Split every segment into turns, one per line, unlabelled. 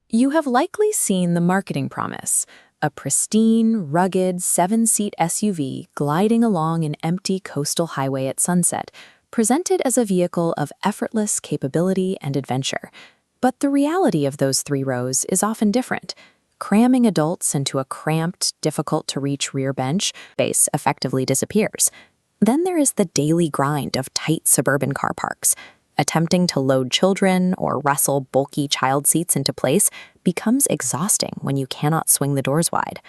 You have likely seen the marketing promise, a pristine, rugged 7-seat SUV gliding along an empty coastal highway at sunset, presented as a vehicle of effortless capability and adventure. But the reality of those 3 rows is often different. Cramming adults into a cramped, difficult-to-reach rear bench space effectively disappears. Then there is the daily grind of tight suburban car parks. Attempting to load children or wrestle bulky child seats into place becomes exhausting when you cannot swing the doors wide.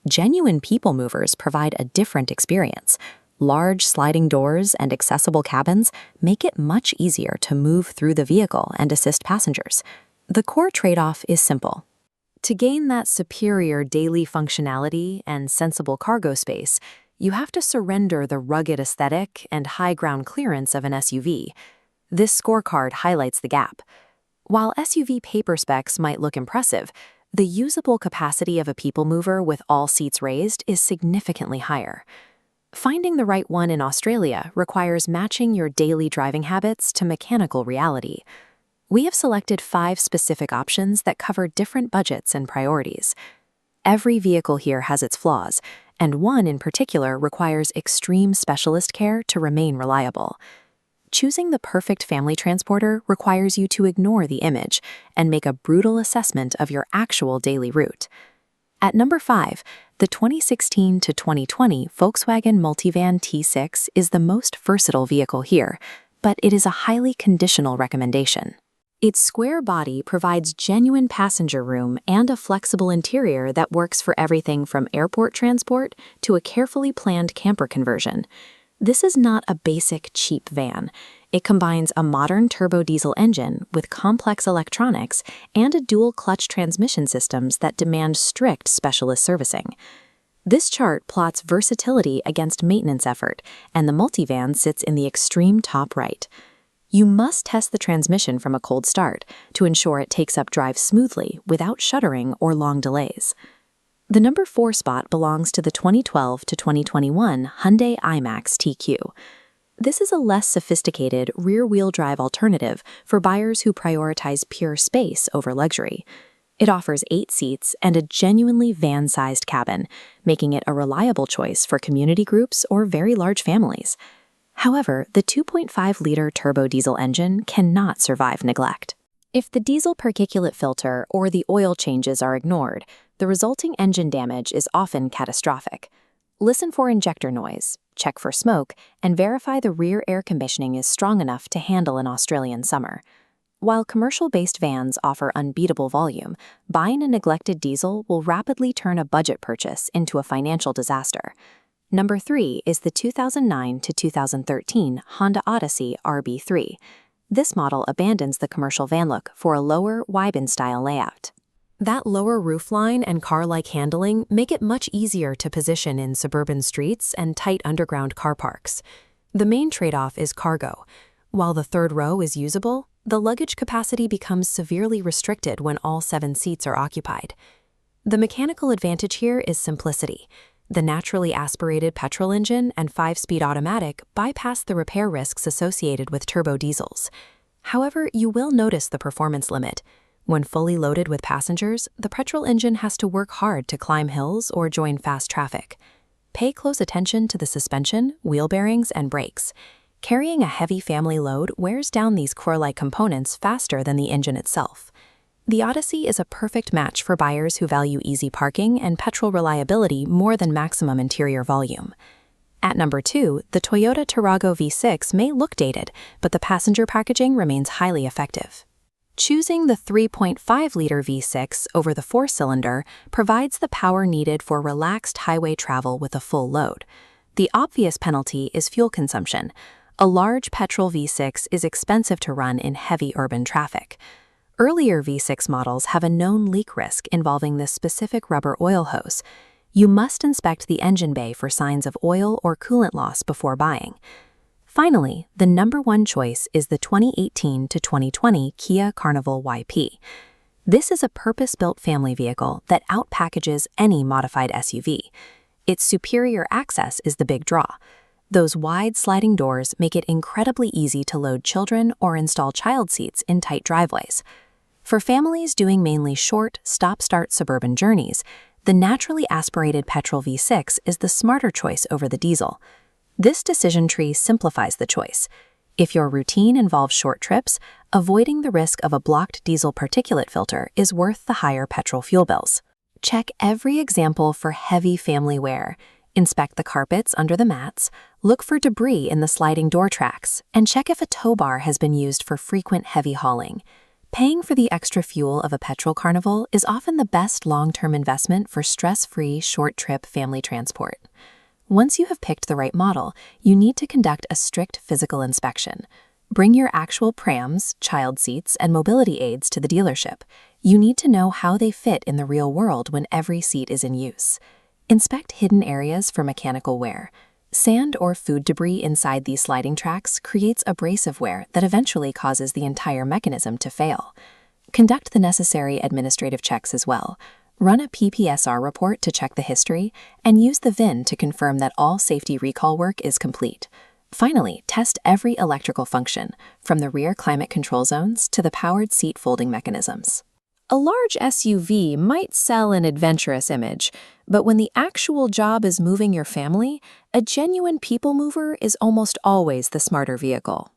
Genuine people movers provide a different experience. Large sliding doors and accessible cabins make it much easier to move through the vehicle and assist passengers. The core trade-off is simple. To gain that superior daily functionality and sensible cargo space, you have to surrender the rugged aesthetic and high ground clearance of an SUV. This scorecard highlights the gap. While SUV paper specs might look impressive, the usable capacity of a people mover with all seats raised is significantly higher. Finding the right one in Australia requires matching your daily driving habits to mechanical reality. We have selected 5 specific options that cover different budgets and priorities. Every vehicle here has its flaws, and one in particular requires extreme specialist care to remain reliable. Choosing the perfect family transporter requires you to ignore the image and make a brutal assessment of your actual daily route. At number 5, the 2016 to 2020 Volkswagen Multivan T6 is the most versatile vehicle here, but it is a highly conditional recommendation. Its square body provides genuine passenger room and a flexible interior that works for everything from airport transport to a carefully planned camper conversion. This is not a basic, cheap van. It combines a modern turbo-diesel engine with complex electronics and a dual-clutch transmission systems that demand strict specialist servicing. This chart plots versatility against maintenance effort, and the Multivan sits in the extreme top right. You must test the transmission from a cold start to ensure it takes up drive smoothly without shuddering or long delays. The number 4 spot belongs to the 2012 to 2021 Hyundai iMax TQ. This is a less sophisticated rear-wheel drive alternative for buyers who prioritize pure space over luxury. It offers 8 seats and a genuinely van-sized cabin, making it a reliable choice for community groups or very large families. However, the 2.5-liter turbo diesel engine cannot survive neglect. If the diesel particulate filter or the oil changes are ignored, the resulting engine damage is often catastrophic. Listen for injector noise, check for smoke, and verify the rear air conditioning is strong enough to handle an Australian summer. While commercial-based vans offer unbeatable volume, buying a neglected diesel will rapidly turn a budget purchase into a financial disaster. Number 3 is the 2009 to 2013 Honda Odyssey RB3. This model abandons the commercial van look for a lower, Wyben-style layout. That lower roofline and car-like handling make it much easier to position in suburban streets and tight underground car parks. The main trade-off is cargo. While the 3rd row is usable, the luggage capacity becomes severely restricted when all 7 seats are occupied. The mechanical advantage here is simplicity. The naturally aspirated petrol engine and 5-speed automatic bypass the repair risks associated with turbo diesels. However, you will notice the performance limit. When fully loaded with passengers, the petrol engine has to work hard to climb hills or join fast traffic. Pay close attention to the suspension, wheel bearings, and brakes. Carrying a heavy family load wears down these core-like components faster than the engine itself. The Odyssey is a perfect match for buyers who value easy parking and petrol reliability more than maximum interior volume. At number 2, the Toyota Tarago V6 may look dated, but the passenger packaging remains highly effective. Choosing the 3.5-liter V6 over the 4-cylinder provides the power needed for relaxed highway travel with a full load. The obvious penalty is fuel consumption. A large petrol V6 is expensive to run in heavy urban traffic. Earlier V6 models have a known leak risk involving this specific rubber oil hose. You must inspect the engine bay for signs of oil or coolant loss before buying. Finally, the number 1 choice is the 2018 to 2020 Kia Carnival YP. This is a purpose-built family vehicle that outpackages any modified SUV. Its superior access is the big draw. Those wide sliding doors make it incredibly easy to load children or install child seats in tight driveways. For families doing mainly short, stop-start suburban journeys, the naturally aspirated petrol V6 is the smarter choice over the diesel. This decision tree simplifies the choice. If your routine involves short trips, avoiding the risk of a blocked diesel particulate filter is worth the higher petrol fuel bills. Check every example for heavy family wear. Inspect the carpets under the mats, look for debris in the sliding door tracks, and check if a tow bar has been used for frequent heavy hauling. Paying for the extra fuel of a petrol Carnival is often the best long-term investment for stress-free, short-trip family transport. Once you have picked the right model, you need to conduct a strict physical inspection. Bring your actual prams, child seats, and mobility aids to the dealership. You need to know how they fit in the real world when every seat is in use. Inspect hidden areas for mechanical wear. Sand or food debris inside these sliding tracks creates abrasive wear that eventually causes the entire mechanism to fail. Conduct the necessary administrative checks as well. Run a PPSR report to check the history, and use the VIN to confirm that all safety recall work is complete. Finally, test every electrical function, from the rear climate control zones to the powered seat folding mechanisms. A large SUV might sell an adventurous image, but when the actual job is moving your family, a genuine people mover is almost always the smarter vehicle.